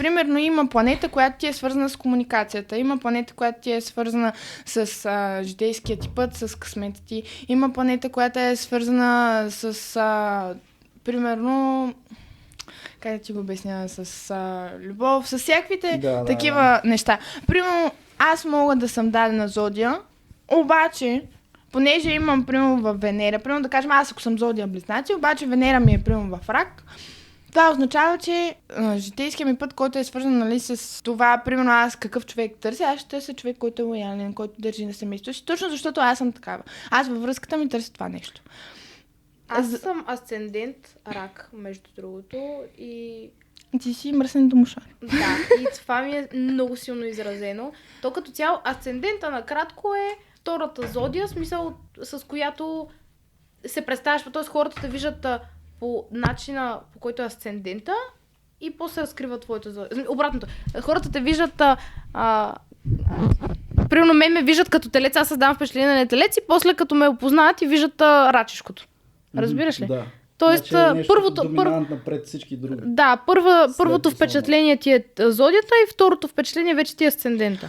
примерно има планета, която ти е свързана с комуникацията, има планета, която ти е свързана с житейския ти път, с късмета ти, има планета, която е свързана с, примерно, как да ти го обясня, с любов, с всякаквите такива неща. Примерно, аз мога да съм дадена зодия, обаче, понеже имам, примерно, в Венера, примерно да кажем, аз ако съм зодия близнаци, обаче Венера ми е, примерно, в Рак, това означава, че житейския ми път, който е свързан, нали, с това, примерно аз какъв човек търся, аз ще търся човек, който е лоялен, който държи на семейството си, точно защото аз съм такава. Аз във връзката ми търся това нещо. Аз съм асцендент Рак, между другото, и... Ти си мръсен домушар. Да, и това ми е много силно изразено. То като цяло асцендента накратко е втората зодия, смисъл с която се представяш, т.е. хората те виждат по начина, по който е асцендента и после разкрива твоята зодия. Обратното. Хората те виждат примерно ме виждат като телец, аз създавам впечатление на телец и после като ме опознаят и виждат рачешкото. Разбираш ли? Да. Тоест, значи, първото... доминантно пред всички други. Да, първото впечатление ти е зодията и второто впечатление вече ти е асцендента.